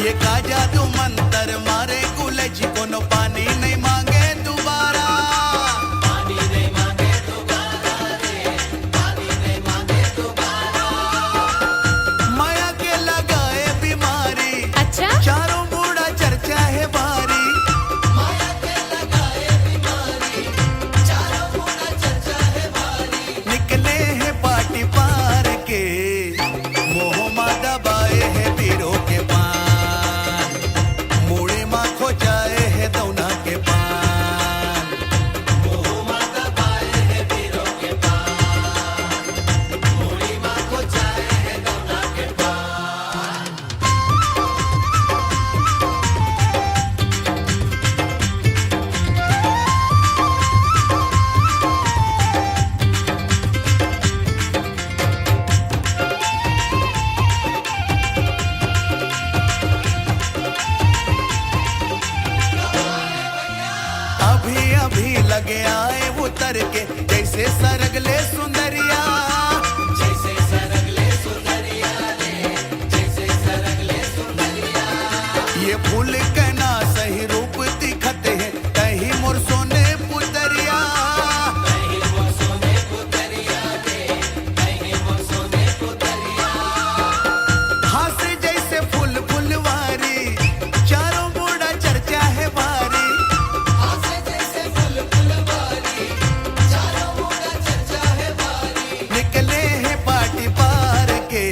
ये का जादू मंतर मारे कुलझी कोनो पानी नहीं मांगे दोबारा। पानी नहीं मांगे दोबारा रे, पानी नहीं मांगे दोबारा। माया के लगाए बीमारी, अच्छा चारों बूढ़ा चर्चा है भारी। माया के लगाए बीमारी, चारों बूढ़ा चर्चा है भारी। निकले हैं पाटी पार के, मोह मा दबाए हैं पीरों के पान। मुड़े मा खो जाए है दौना के पान। मोह मा दबाए हैं पीरों के पान। मुड़े मा खो जाए है दौना के पान। अभी अभी लगे आए उतर के, जैसे सरगले सुंदरिया। जैसे सरगले सुंदरिया रे, जैसे सरगले सुंदरिया। ये फूल के ना सही रूप दिखते हैं, कहीं मोर सोने पुतरिया। कहीं मोर सोने पुतरिया रे, कहीं मोर सोने पुतरिया। हाथ जैसे फूल फुलवारी, चारों बूढ़ा चर्चा है भारी। निकले हैं पाटी पार के,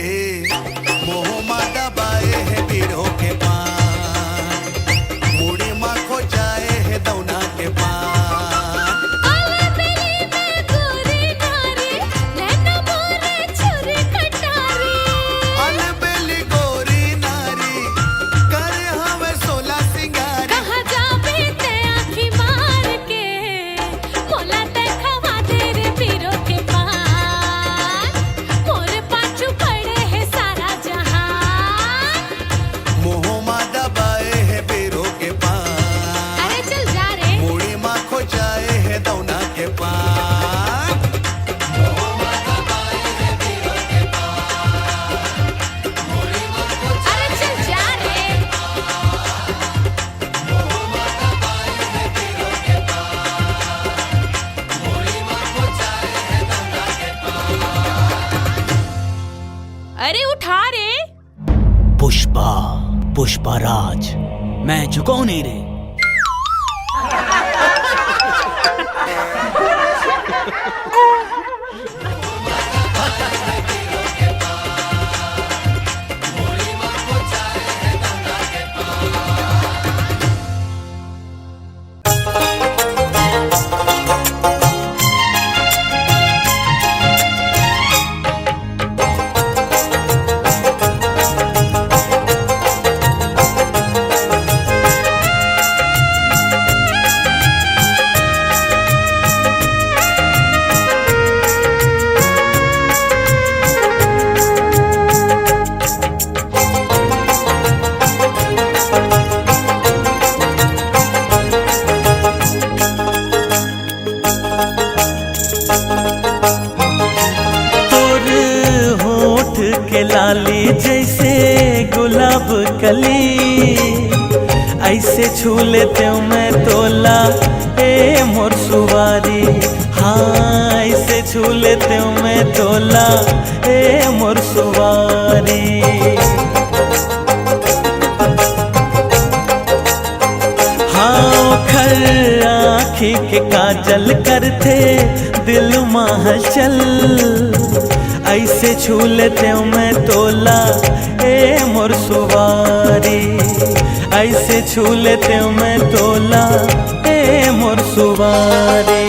मोह मा दबाए हैं पीरों के पान। मुड़ी मा खो जाए है दौना के पान। अलबेली में गोरी नारी, नैना मोरे छुरी कटारी। अलबेली गोरी नारी, कर हमें 16 सिंगारी। कहाँ जाबे ते आँखी मार के, मोला देखवा दे रे पीरों के पान। मोरे पाछू पड़े है सारा जहान। मोह मा दबाए है पीरों के पान। अरे चल जा रे। मुड़ी मा खो जाए है दौना के पान। मोह मा दबाए है पीरों के पान। मुड़ी मा खो अरे चल जा रे। अरे उठा रे। पुष्पा, पुष्पाराज, मैं झुकाऊ नहीं रे। तोर होठ के लाली जैसे गुलाब कली, ऐसे छू लेते हूँ मैं तोला ए मोर सुवारी। हाँ ऐसे छू लेते हूँ मैं तोला ए मोर सुवारी। हाँ खर आँखी के काजल करते दिल महचल, ऐसे छू लेते हूँ मैं तोला ए मोर सुवारी। ऐसे छू लेते हूँ मैं तोला ए मोर सुवारी।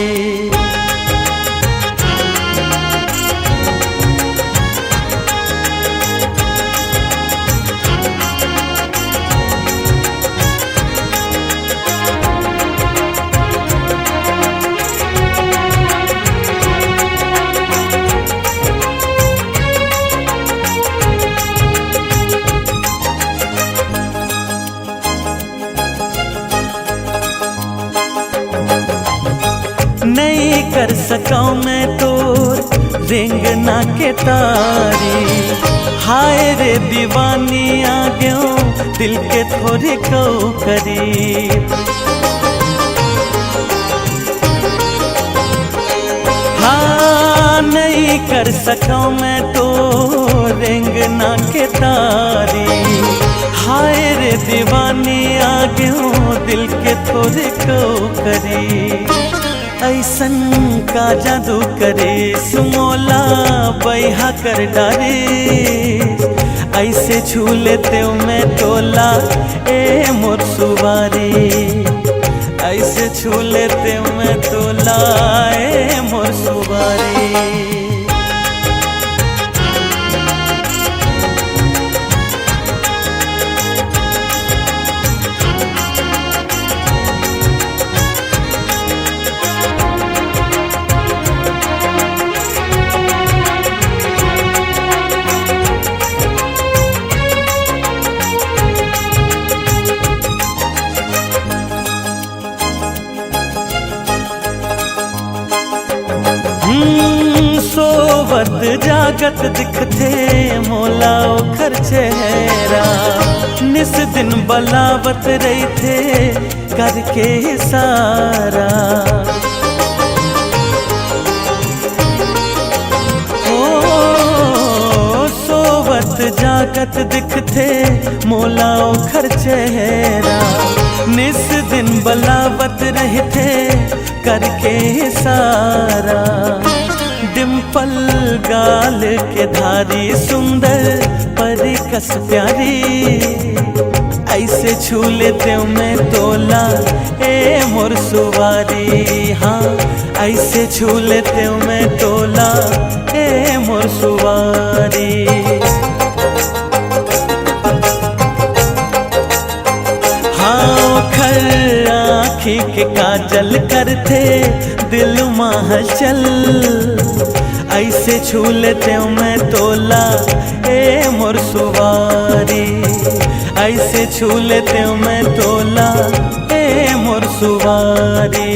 नहीं कर सका मैं तो रेंगना के तारी। हाय रे दीवानी आ गयो दिल के थोड़े को करीब। हाँ नहीं कर सका मैं तो रेंगना के तारी, हाय रे दीवानी आ गयो दिल के थोड़े को करीब। ऐसन का जादू करे सुमोला बैहा कर डारे, ऐसे छू लेते मैं तोला ए मोर सुवारी, ऐसे छू लेते मैं तोला ए मोर सुवारी। सोवत जागत दिखते मोला ओखर चेहरा, निस दिन बलावत रही थे करके सारा। ओ सोवत जागत दिखते मोला ओखर चेहरा, निस दिन बलावत रहे थे करके सारा। डिम्पल गाल के धारी सुंदर परिकस प्यारी, ऐसे छू लेते मैं तोला ए मोर सुवारी। हाँ ऐसे छू लेते मैं तोला ए मोर सुवारी। खर आँखी के काजल करते दिल महचल, ऐसे छू लेते मैं तोला ए मोर सुवारी, ऐसे छू लेते मैं तोला ए मोर सुवारी।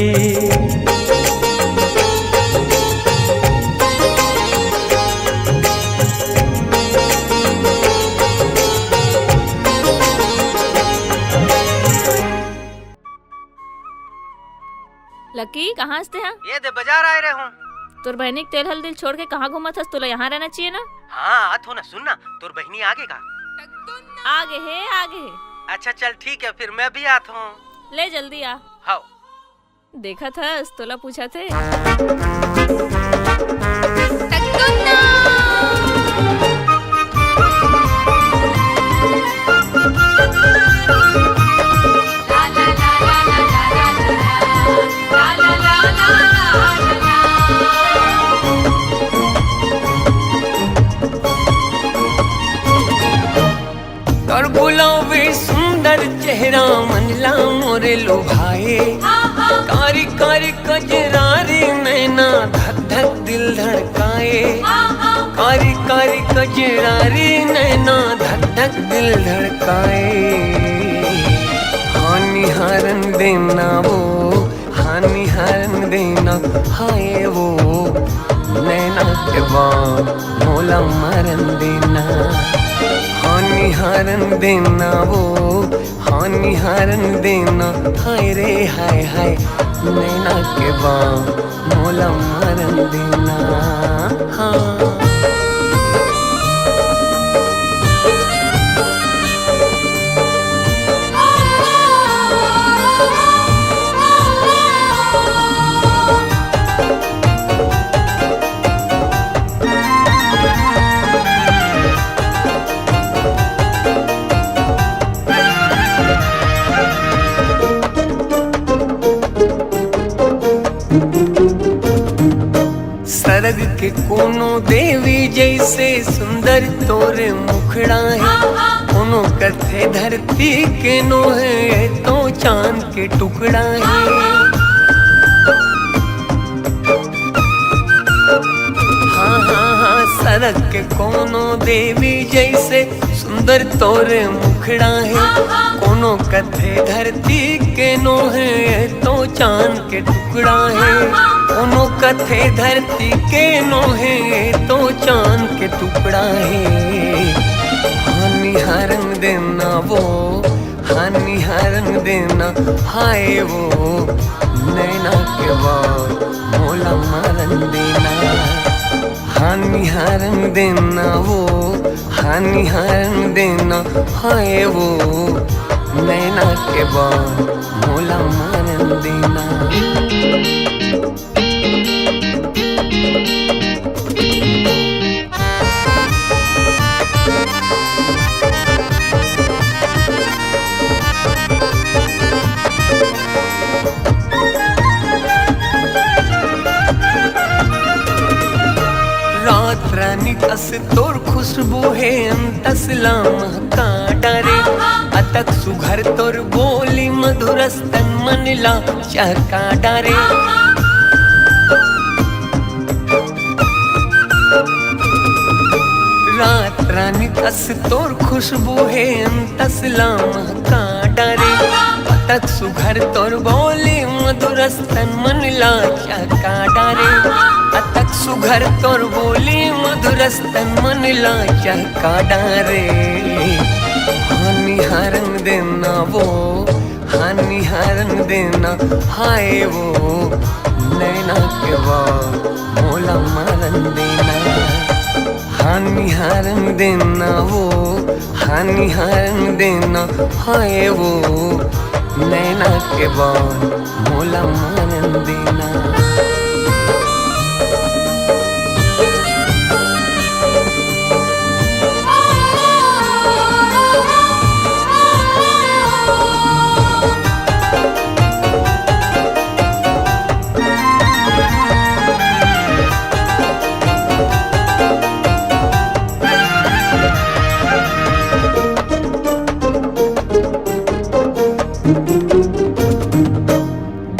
लकी कहाँ हंसते हैं? ये दे बाजार आए रहे हूँ। तोर बहनी के तेल हल दिल छोड़ के कहाँ घूमत हस? तोला यहाँ रहना चाहिए ना। हाँ आत हो ना, सुन ना तोर बहनी आगे का आगे है आगे है। अच्छा चल ठीक है फिर मैं भी आत हूँ। ले जल्दी आ। हाँ देखा था तोला पूछा थे। और गुलाबी सुंदर चेहरा मनला मोरे लुभाए, कारी कारी कजरारी नैना धक धक दिल धड़काए, कारी कारी कजरारी नैना धक धक दिल धड़काए। हानि हारन देना वो, हानि हारन देना हाय वो, नैना के बाद मोला मारन देना। हानि हारन देना वो, हानि हारन देना हाय रे हाय हाय, नैना के बाद मोला मारन देना। हाँ सरग के कोनो देवी जैसे सुंदर तोरे मुखड़ा है, कोनो कथे धरती के नो है तो चांद के टुकड़ा है। हाँ हाँ हाँ सरग के कोनो देवी जैसे सुंदर तोरे मुखड़ा है, कोनो कथे धरती के नो है तो चांद के टुकड़ा है, कोनो कथे धरती के नो है तो चांद के टुकड़ा है। हानि हरन देना वो, हानि हरन देना हाय वो, नैना के बाद मोला मारन देना। हानि हरन देना वो, हानि हरन देना हाय वो, नैना के बाद मोला मारन देना। रात रानी कस तोर खुशबू है अंतसला महका डरे, अतक सुघर तोर बोली मधुरस्तन मनला चहका डरे। रात रानी कस तोर खुशबू है अंतसला महका डरे, अतक सुघर तोर बोली मधुरस्तन मनला चहका डरे। अतक सुघर तोर बोली मधुरस्तन मनला चहका डारे। हानि हरन देना वो, हानि हरन देना हाय वो, नैना के बाद मोला मारन देना। हानि हरन देना वो, हानि हरन देना हाय वो, नैना के बाद मोला मारन देना।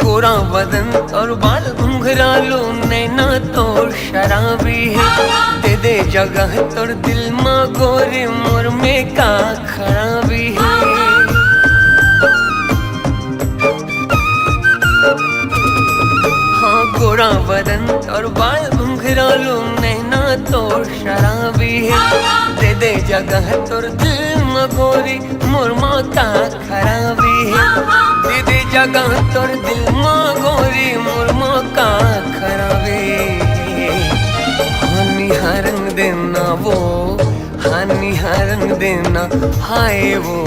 गोरा बदन और बाल घुंघरालो, नैना तो शराबी है। दे दे जगह तोर दिल मा गोरे, मोर में का खराबी है। हाँ गोरा बदन और बाल घुंघरालो, नैना तो शराबी है। दे दे जगह तोर दिल मा गोरी, मोर मा का खराबी है। दे दे जगह तोर दिल मा गोरी, मोर मा का खराबी। हानि हरन देना वो, हानि हरन देना हाय वो,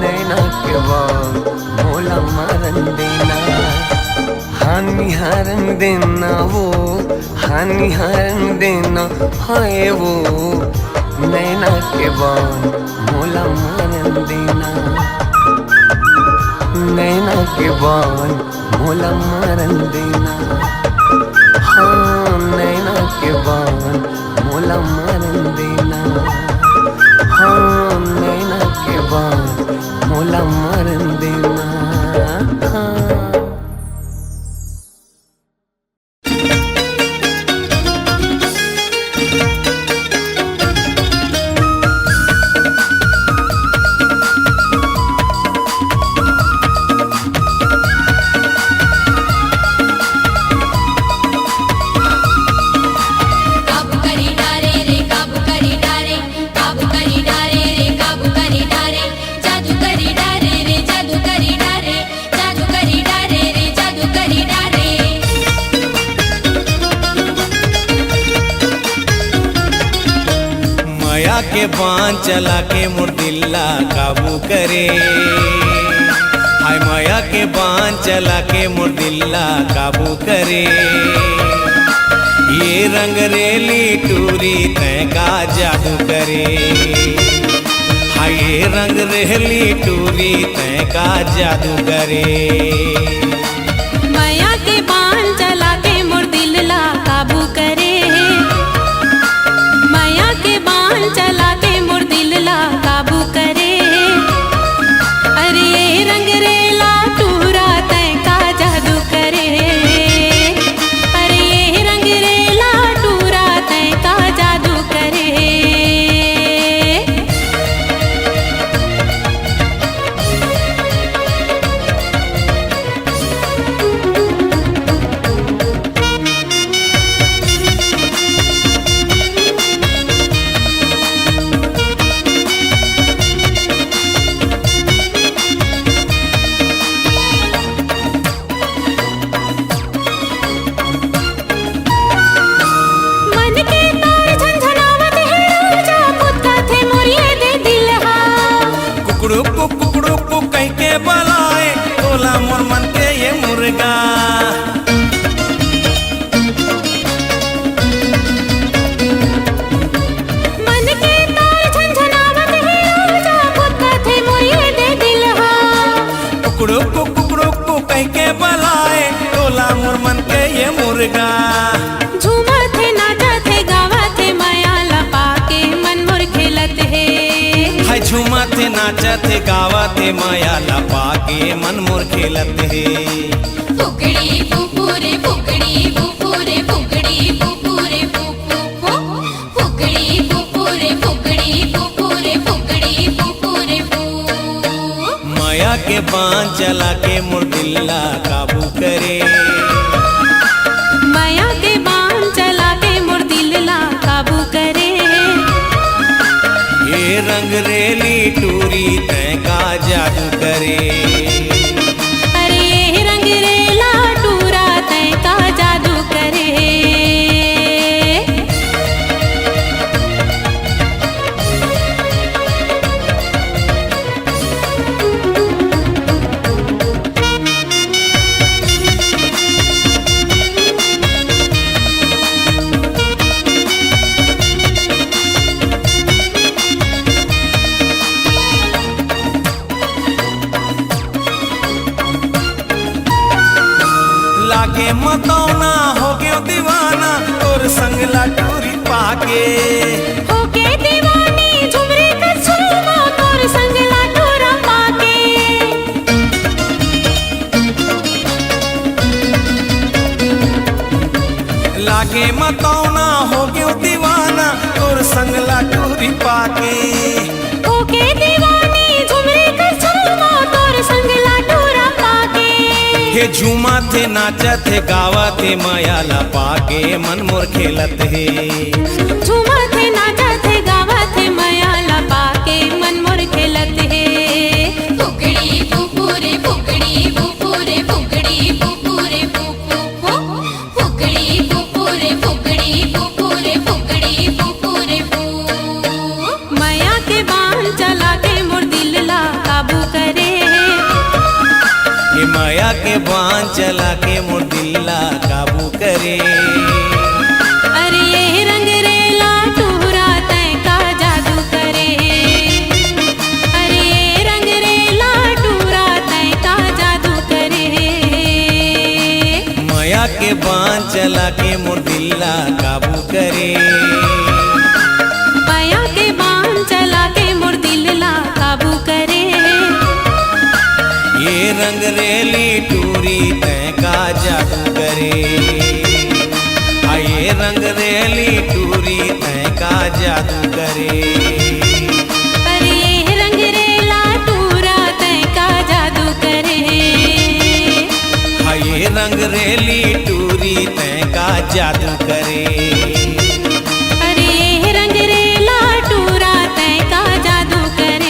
नैना के बाद मोला मारन देना। हानि हरन देना वो, हानि हरन देना हाय वो, नैना के बाद मोला मारन देना। नैना के बाद मोला मारन देना। हाँ नैना के बाद मोला मारन देना। हाँ नैना के बाद मोला मारन देना। हाँ के बांध चला के मुर्दिल्ला काबू करे। हाय माया के बांध चला के मुर्दिल्ला काबू करे। ये रंग रेली टूरी तय का जादू करे। हाय ये रंग रेली टूरी तय का जादू करे। माया के बांध चला के मुर्दिल्ला काबू करे। माया के बांध चला के मुर्दिल्ला काबू करे। अरे ये रंग रेला टूरा तय का जादू करे। अरे ये रंग रेला टूरा तय का जादू करे। कुकड़ू कह के बलाए तोला मोर मन के ये मुर्गा। झूमा थे नाचा थे गावा थे माया लपा के मन मोर खेलत है। हाय झूमा थे नाचा थे गावा थे माया लपा के मन मोर खेलत है। फुकड़ी फुफुरे फुकड़ी फुफुरे फुकड़ी फुफुरे फुफु फुकड़ी फुफुरे फुकड़ी फुफुरे फुकड़ी फुफुरे फु। माया के बांध चला के मोर दिल्ला काबू करे। माया के बाण चला के मोर दिलला काबू करे। ये रंग रेली टूरी तय का जादू करे। अरे ये रंग रेला टूरा तय का जादू करे। लागे मतौना हो गयो दीवाना तोर संग लाटूरी पाके। होके दीवानी झुमरी का झुलवा तोर संग लाटूरा पाके। लागे मतौना हो गयो दीवाना तोर संग लाटूरी पाके। होके दीवानी झुमरी का झुलवा तोर संग लाटूरा पाके। हे झूमा थे नाचा थे गावा थे माया लपा के मन मोर खेलत है। झूमा थे नाचा थे गावा थे माया लपा के मन मोर खेलत है। फुकड़ी फुफुरे फुकड़ी फुफुरे फुकड़ी फुफुरे फुफु फुकड़ी फुफुरे फुकड़ी फुफुरे फुकड़ी फुफुरे फु। माया के बाण चला के मोर दिलला काबू करे। ये माया के बांध चला के मोर दिल्ला काबू करे। अरे ये रंग रेला टूरा तय का जादू करे। अरे ये रंग रेला टूरा तय का जादू करे। माया के बांध चला के मोर दिल्ला काबू करे। माया के बाण चला के मोर दिलला काबू करे। ये रंग रेली टूरी तय का जादू करे। ये रंग रेली टूरी तय का जादू करे। अरे ये रंग रेला टूरा तय का जादू करे। ये रंग रेली टूरी तय का जादू करे। अरे ये रंग रेला टूरा तय का जादू करे।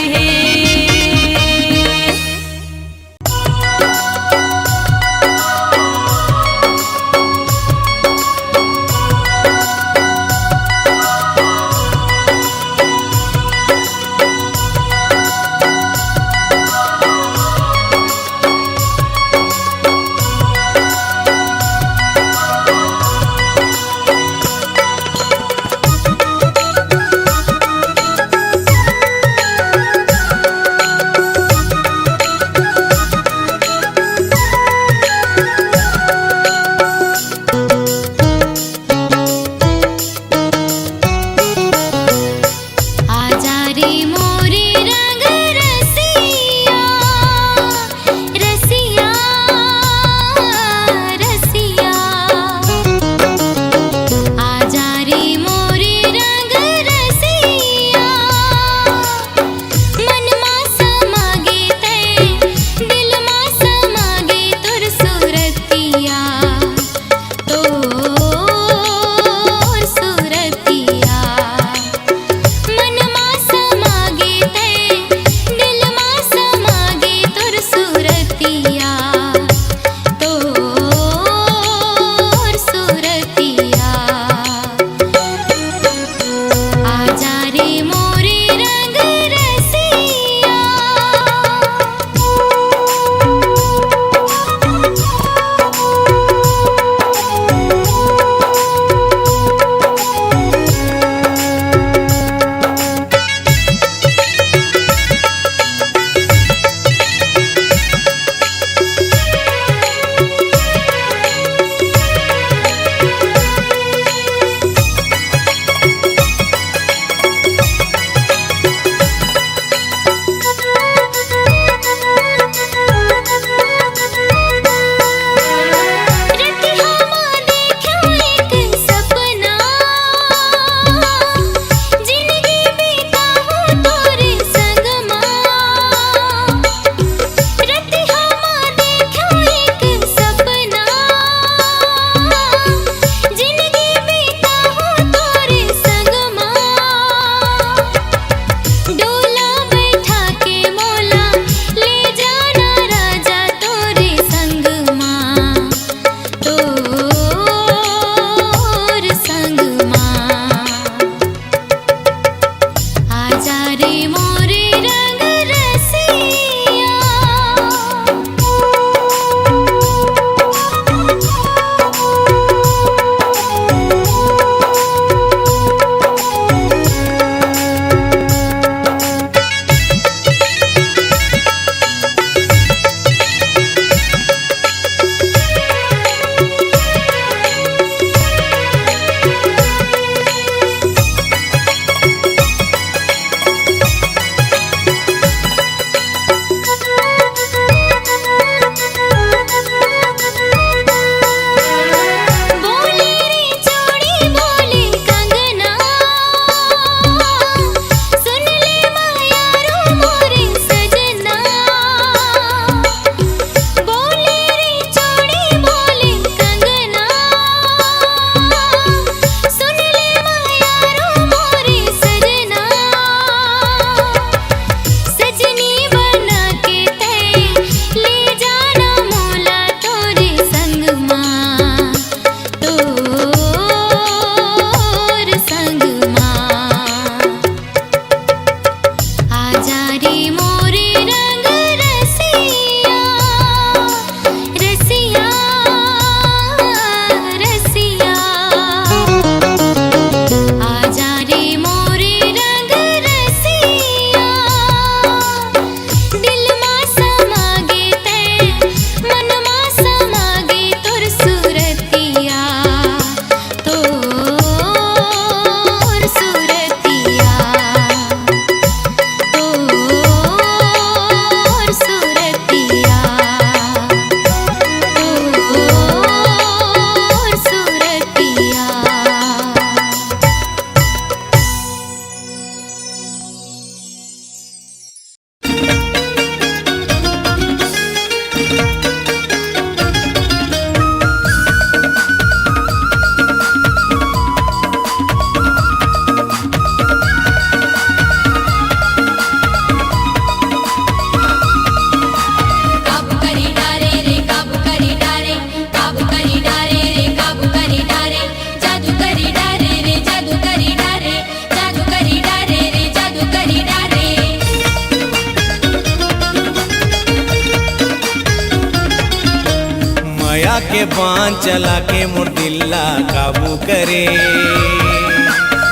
माया के बाण चला के मुर्दिल्ला काबू करे।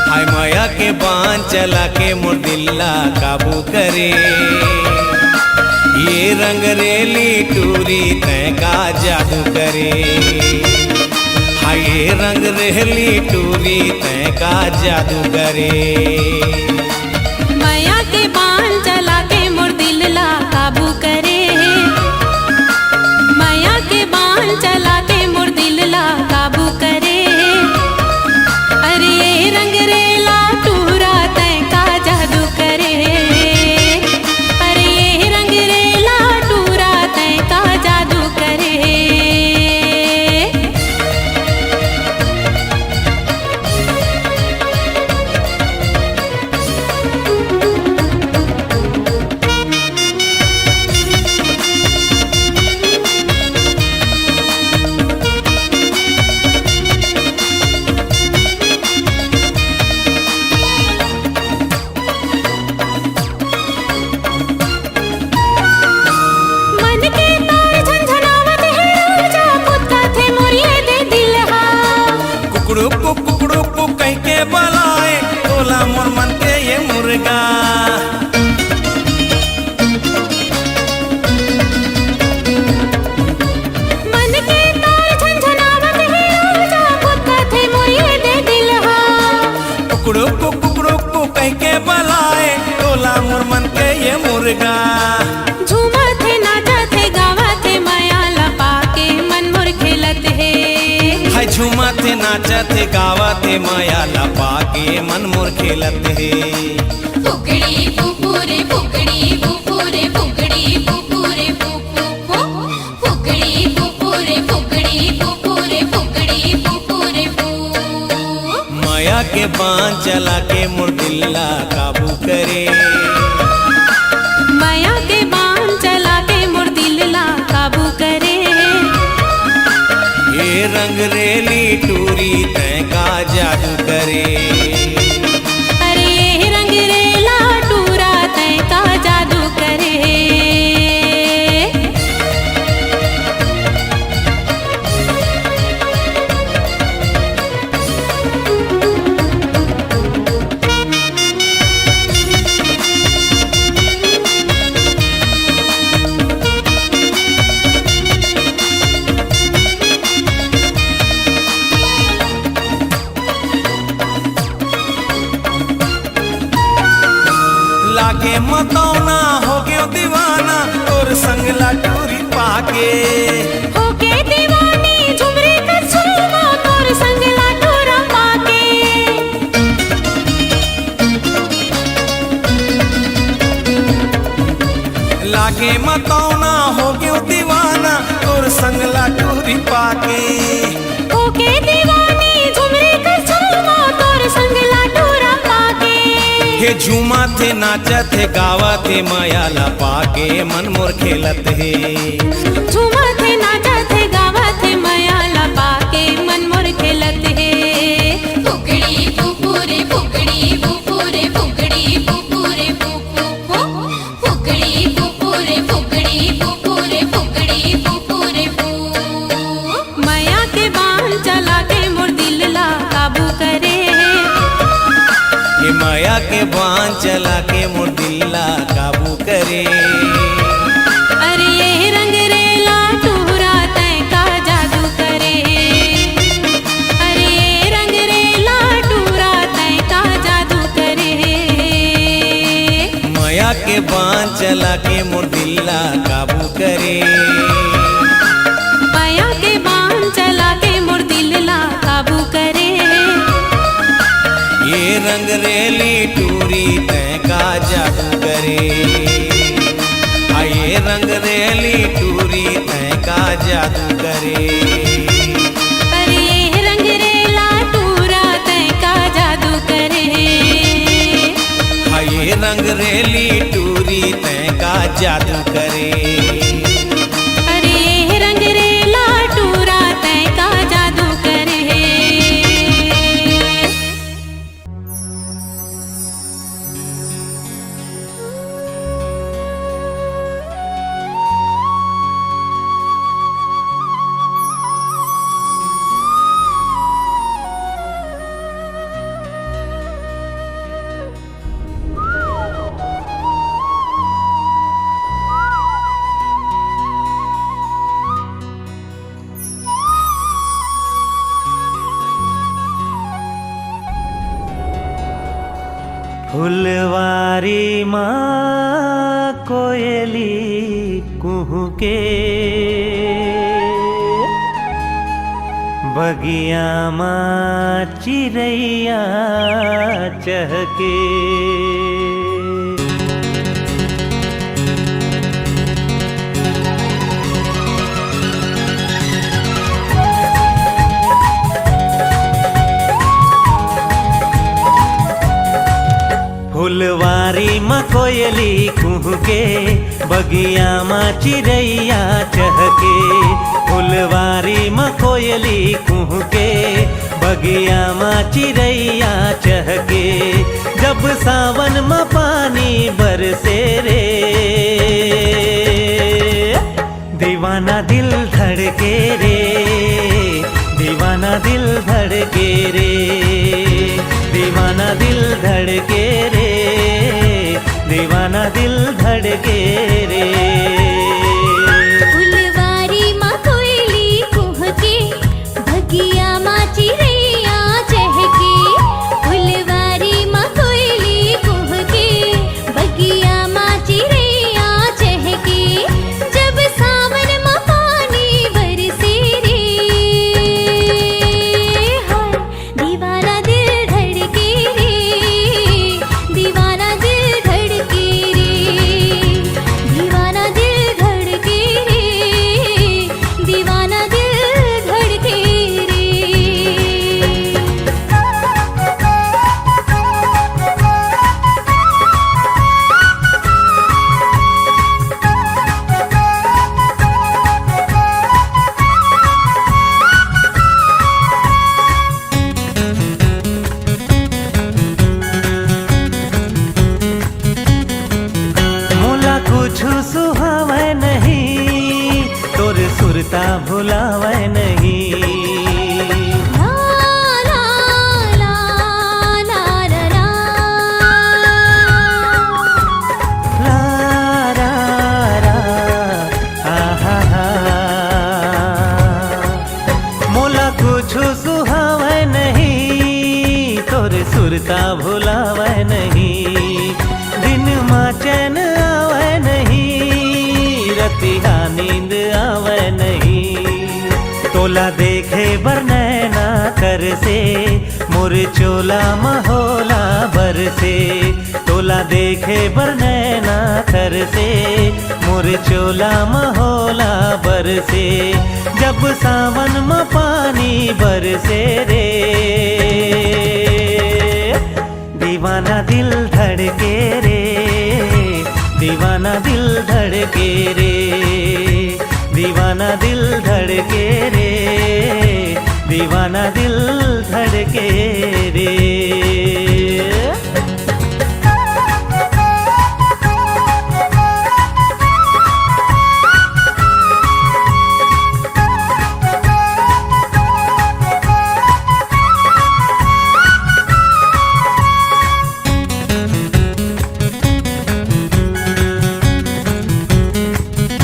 हाय माया के बाण चला के मुर्दिल्ला काबू करे। ये रंग रेली टूरी तय का जादू करे। हाय ये रंग रेली टूरी तय का जादू करे। माया के बाण चला के मुर्दिल्ला काबू करे। माया के बाण चला के मुर्दिल्ला काबू करे। अरे ये रंग रेला टूरा तय का जादू करे। अरे ये रंग रेला टूरा तय का जादू करे। मन के तार झंझनावत है राजा पुत्ता थे मोरिए दे दिलहा। कुकड़ू को कह के बलाए तोला मोर मन के ये मुर्गा। मन के तार झंझनावत है राजा पुत्ता थे मोरिए दे दिलहा। कुकड़ू को कह के बलाए तोला मोर मन के ये मुर्गा। झूमा थे नाचा थे गावा थे माया लपा के मन मोर खेलत है। हाय झूमा थे नाचा थे गावा थे माया लपा के मन मोर खेलत है। फुकड़ी फुफुरे फुकड़ी फुफुरे फुकड़ी फुफुरे फुफु फुकड़ी फुफुरे फुकड़ी फुफुरे फुकड़ी फुफुरे फु। माया के बाण चला के मुर्दिल्ला काबू करे। माया के बाण चला के मुर्दिल्ला काबू करे। ये रंग रेली टूरी तय का जादू करे। अरे ये रंग रेला टूरा तय का जादू करे। लागे मतौना हो गयो दीवाना और संग लाटूरी पाके। होके दीवानी झुमरे का झूमा तोर संग लाटूरा पाके। लागे मतौना हो गयो दीवाना और संग लाटूरी पाके। होके दीवानी झुमरे का झूमा तोर संग लाटूरा पाके। हे झूमा थे नाचा थे गावा थे माया लपा के मन मोर खेलत है। झूमा थे नाचा थे गावा थे माया लपा के मन मोर खेलत है। फुकड़ी फुफुरे फुकड़ी फुफुरे फुकड़ी फुफुरे फुफु फुकड़ी फुफुरे फुकड़ी फुफुरे फुकड़ी फुफुरे फु। माया के बाण चला के मुर्दिल्ला काबू करे। ये माया के बाण चला के मुर्दिल्ला काबू करे। अरे ये रंग रेला टूरा तय का जादू करे। अरे ये रंग रेला टूरा तय का जादू करे। माया के बाण चला के मुर्दिल्ला काबू करे। माया के बाण चला के मुर्दिल्ला काबू करे। ये रंग रेली टूरी तय का जादू करे। ये रंग रेली टूरी तय का जादू करे। अरे ये रंग रेला टूरा तय का जादू करे। ये रंग रेली टूरी तय का जादू करे। अरे ये रंग रेला टूरा तय का जादू करे। माँ कोयली कुहू के बगिया माँ चिड़ैया चहके फुलवारी माँ कोयली कुहू के बगिया माँ चिड़ैया चहके फुलवारी माँ कोयली कुहू के बगिया माँ चिड़ैया चहके जब सावन माँ पानी बरसे रे दीवाना दिल धड़के रे दीवाना दिल धड़के रे दीवाना दिल धड़के रे दीवाना दिल धड़के रे फुलवारी माँ कोयली कुह के बगिया माँ चिड़ैया चहके फुलवारी माँ कोयली कुह के बगिया माँ चिड़ैया चहके जब सावन माँ पानी बरसे रे हाय दीवाना दिल धड़के रे दीवाना दिल धड़के रे दीवाना दिल धड़के रे दीवाना दिल धड़के रे मोला कुछ सुहावे नहीं तोर सुरता भुलावे नहीं ला ला ला ला ला ला ला रा रा आहा हा मोला कुछ सुहावे नहीं तोर सुरता भुलावे नहीं दिन माँ चैन आवे नहीं रतिया नींद आवे नहीं तोला देखे बर नैना कर से मोर चोला महोला बर से तोला देखे बर नैना कर से मोर चोला महोला बर से जब सावन में पानी बरसे रे दीवाना दिल धड़के रे दीवाना दिल धड़के रे दीवाना दिल धड़के रे दीवाना दिल धड़के रे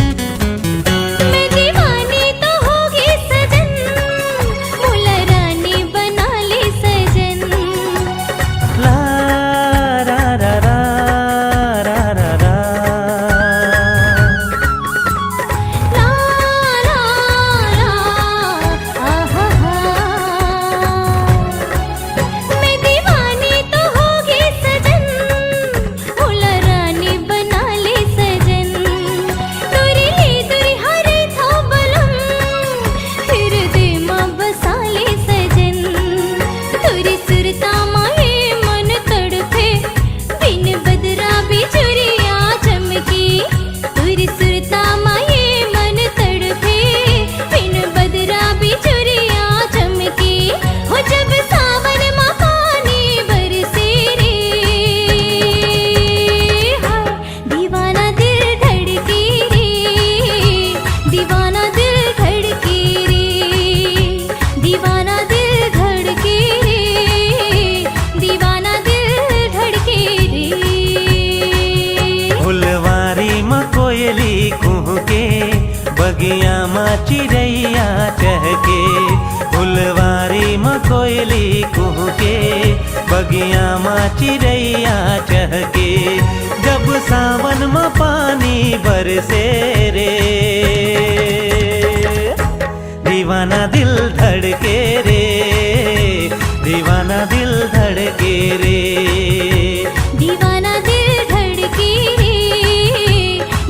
मैं दीवानी तो होगी सजन मुला रानी बना ले सजन ला रा रा रा रा रा रा ला ला ला आहा हा मैं दीवानी तो होगी सजन मुला रानी बना ले सजन तुरी ले तुरी हरे था बलम फिर दे माँ बसा ले सजन तुरी सुरता माए मन तड़पे बिन बदरा बिजुरिया चमकी तुरी सुरता माए मन तड़पे बिन बदरा बिजुरिया चमकी हो जब सावन माँ पानी बरसे रे हाय दीवाना दिल धड़के रे दीवाना दिल धड़के रे दीवाना दिल धड़के रे दीवाना दिल धड़के रे फुलवारी माँ कोयली कुहू के बगिया माँ चिड़ैया चहके फुलवारी में कोयली कुहके, बगिया में चिड़ैया चहके, जब सावन में पानी बरसे रे, दीवाना दिल धड़के रे, दीवाना दिल धड़के रे, दीवाना दिल धड़के रे,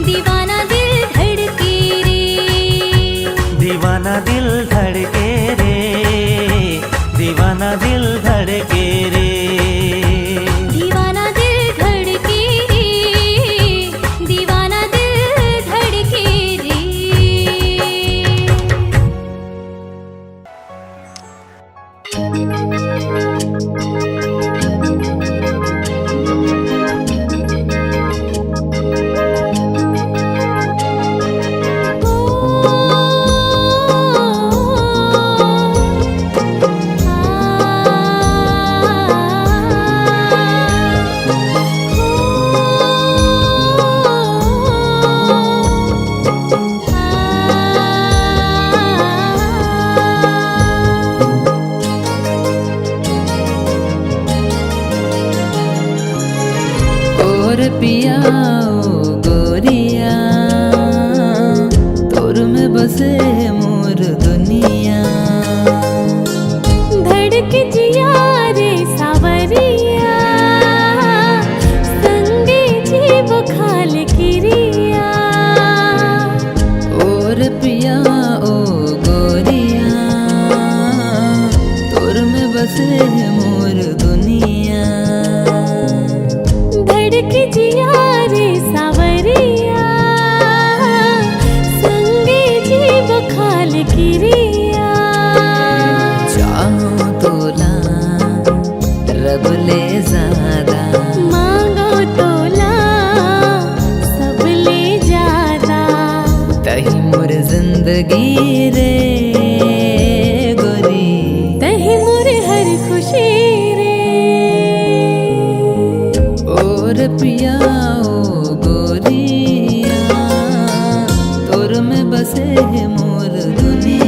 दीवाना दिल धड़के रे, दीवाना दिल धड़के रे, दीवाना दिल धड़के रे, दीवाना दिल धड़के रे, दीवाना दिल धड़के रे। और पिया ओ गोरिया, तोर में बसे मोर दुनिया, धड़के जिया रे सावरिया, संगे जीव खाल किरिया। और पिया ओ गोरिया, तोर में बसे मोर दुनिया, धड़के जिया रे सावरिया, संगे जीव खाल किरिया। चाहो तोला रब ले ज्यादा, मांगो तोला सब ले जादा, तही मोर जिंदगी रे गोरी, तही मोर हर खुशी रे। और पिया ओ गोरिया, तोर में बसे मोर दुनिया।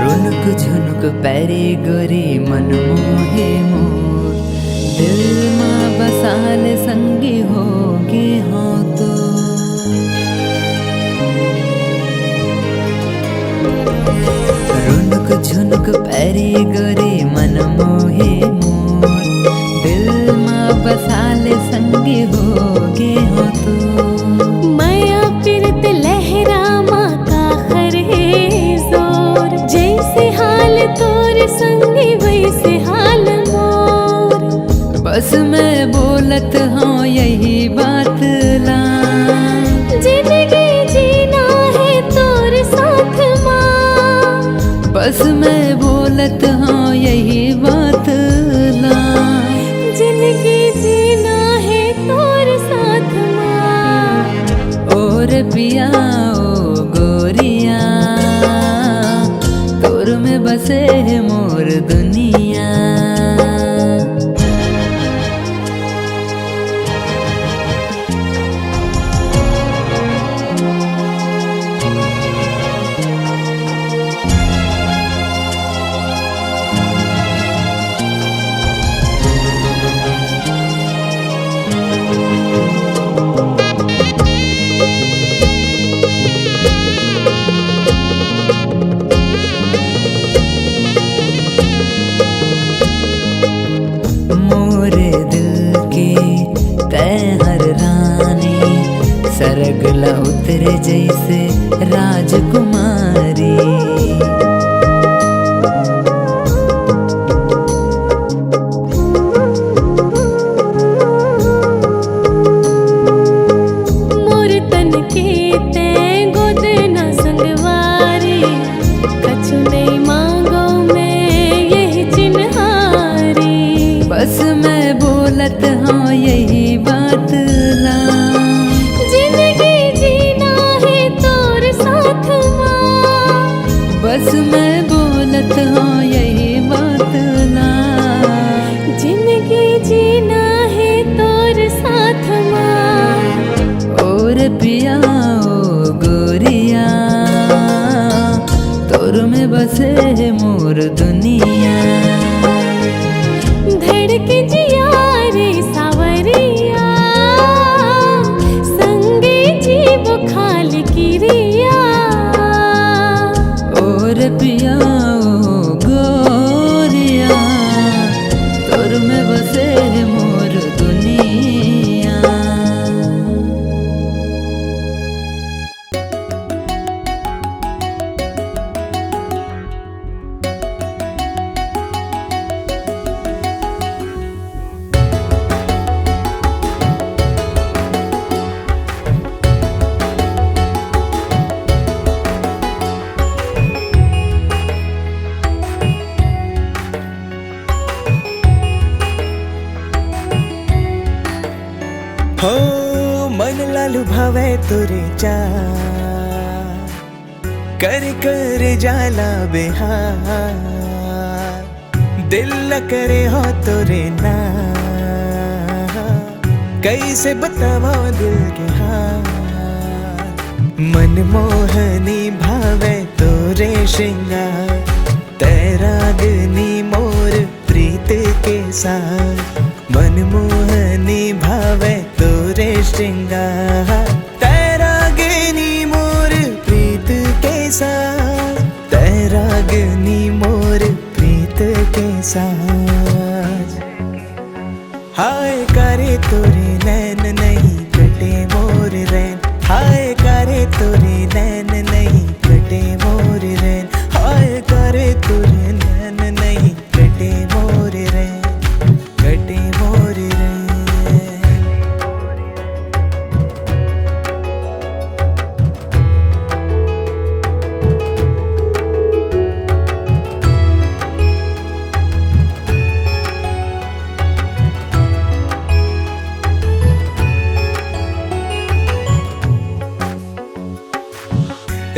रुनुक झुनुक पैरी गोरी मन मोहे मोर, दिल माँ बसाल संगी होगे हो तो। रुनुक झुनुक पैरी गोरी मन मोहे मोर, दिल माँ बसाल संगी होगे हो तो। माया पिरत लहरा माँ का खर है जोर, जैसे हाल तोर संगी वैसे हाल मोर। बस मैं बोलत हूँ यही बात ला, जिंदगी जीना है तोर साथ माँ। बस मैं बोलत हूँ यही बात ला, जिंदगी जीना है तोर साथ माँ। और पिया ओ गोरिया, तोर में बसे मोर दुनिया। मोरे दिल की तय हर रानी, सरगला उतरे जैसे राजकुमारी। मोर तन के तैं गोद न संगवारी, कछु नहीं मांगो मैं यही चिन्हारी। बस मैं बोल मैं बोलत हूँ यही बात ना। जिंदगी जीना है तोर साथ माँ। और पिया ओ गोरिया तोर में बसे है मोर दुनिया। धड़के जिया रे सावरिया संगे जीव खाल किरिया। और पिया ओ गोरिया तोर में बसे है मोर दुनिया। हो मन लालू भावे तोरे चा कर कर जाला बेहार। दिल न करे हो तोरे ना कैसे बतावा दिल के हाल। मन मोहनी भावे तोरे श्रृंगार तैरागनी मोर प्रीत के साथ। मन मोहनी भावे तोरे श्रृंगार तैरागनी मोर प्रीत के साथ। तैरागनी मोर प्रीत के साथ। हाय करे तोरे नैन नहीं कटे मोर रैन। हाय करे तोरे नैन नहीं कटे मोर रैन। हाय करे तोरे नैन नहीं कटे मोर रैन। कटे मोर रैन।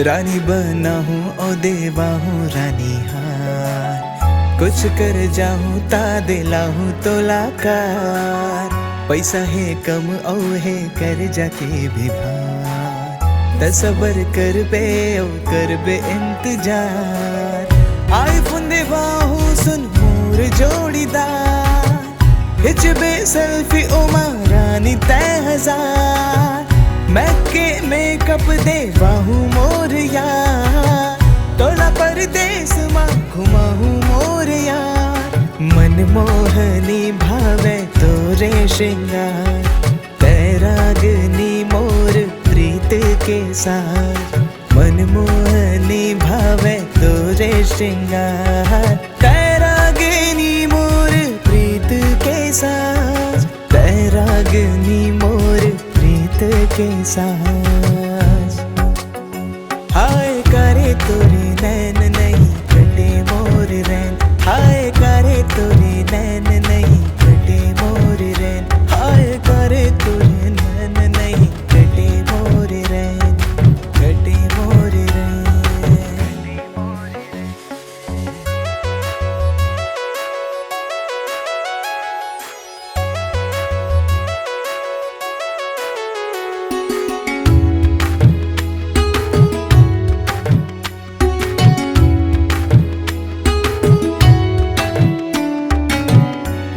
रानी बना हूँ ओ देवा हूँ रानी हार। कुछ कर जाऊँ ता दिला हूँ तोलाकार। पैसा है कम ओ है कर जाके भी भार। तसबर कर बे ओ कर बे इंतजार। आईफोन देवा हूँ सुन मोर जोड़ीदार। हिच बे सेल्फी ओ महारानी तय हजार। मैके मेकअप देवा हूँ मोर यार। तोला परदेस माँ घुमा हूँ मोर यार। मन मोहनी भावे तोरे श्रृंगार तैरागनी मोर प्रीत के साथ। मन मोहनी भावे तोरे श्रृंगार तैरागनी मोर प्रीत के साथ। तैरागनी मोर के साथ। हाय करे तोरे नैन नहीं कटे मोर रैन। हाय करे तोरे नैन नहीं कटे मोर रैन। हाय करे तोरे नैन नहीं कटे मोर रैन। कटे मोर रैन।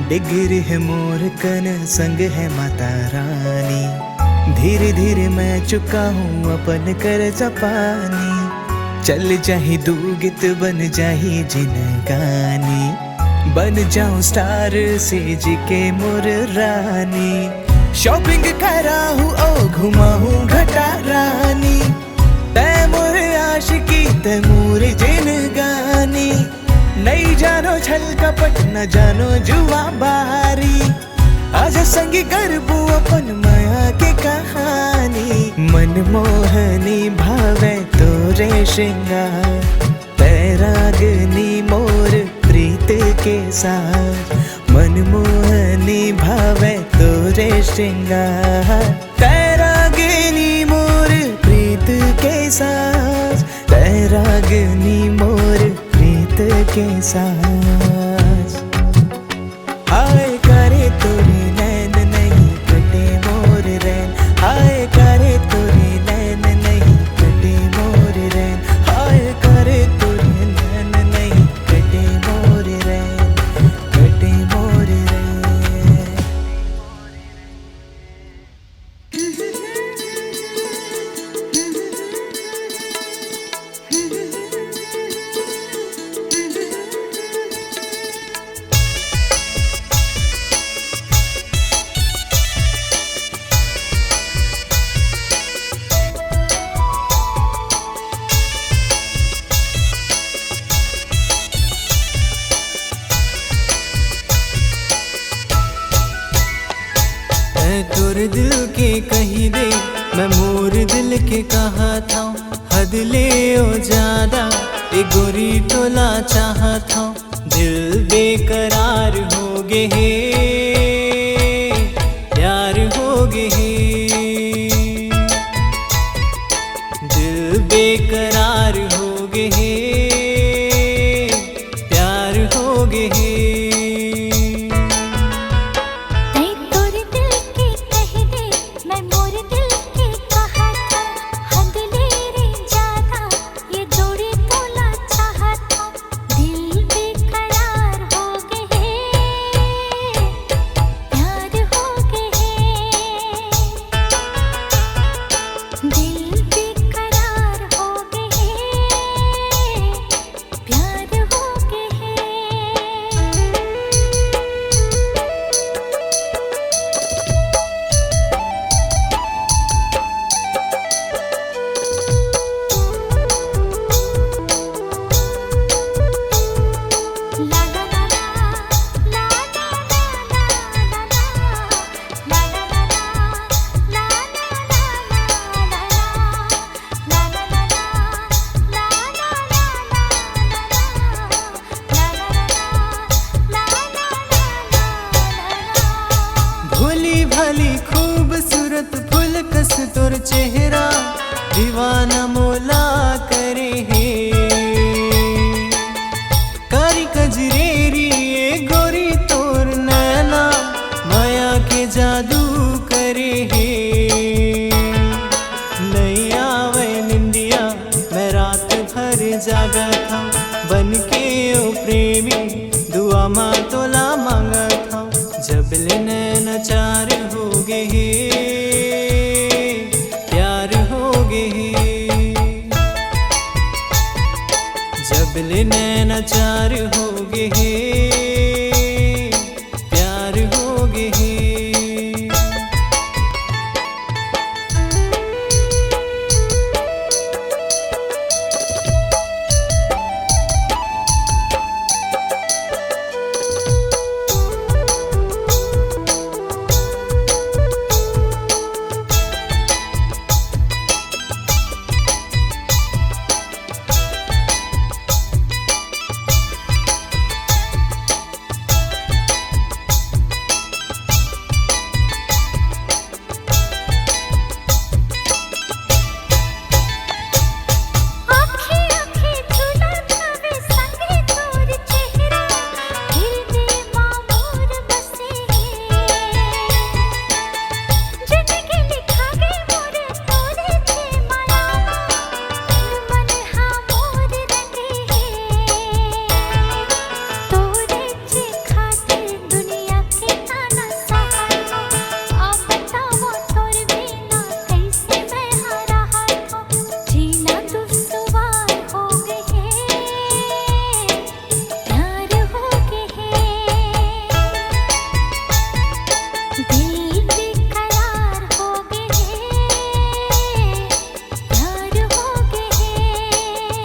डिग्री है मोर कन संग है माता रानी। धीरे धीरे मैं चुका हूँ अपन कर्ज पानी। चल जाही दूगित बन जाही जिनगानी। बन जाऊं स्टार सेज के मोर रानी। शॉपिंग करा हूँ ओ घुमा हूँ घटा रानी। तै मोर आशिकी तै मोर जिनगानी। नहीं जानो छल कपट न जानो जुआ बारी। आजा संगी करबू अपन माया के कहानी। मन मोहनी भावे तोरे श्रृंगार तैरागनी मोर प्रीत के साथ। मन मोहनी भावे तोरे श्रृंगार तैरागनी मोर प्रीत के साथ। तैरागनी मोर के साज। हाय करे तोरे नैन नहीं कटे मोर रैन, हाय करे तोरे नैन नहीं कटे मोर रैन, हाय करे तोरे नैन नहीं कटे मोर रैन, कटे मोर रैन। मैं तोर दिल के कही दे, मैं मोर दिल के कहा था, हद ले ओ ज्यादा ए गोरी टोला चाहा था। दिल बेकरार हो गे हे, प्यार हो गे हे, दिल बेकरार हो गे हे, प्यार हो गे हे। भली खूबसूरत फूल कस तोर चेहरा दीवाना मोला करे हे। कारी कजरेरी ए गोरी तोर नैना माया के जादू करे हे। नहीं आवे निंदिया मैं रात भर जागा था, बन के ओ प्रेमी दुआ माँ तोला मांगा था। जब ले नैना चार हो गे हे, प्यार हो गे हे, जब ले नैना चार हो गे हे, प्यार हो गे हे।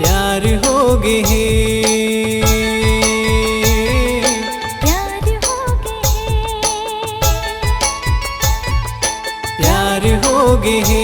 प्यार हो गे हे, प्यार हो गे हे, प्यार हो गे हे।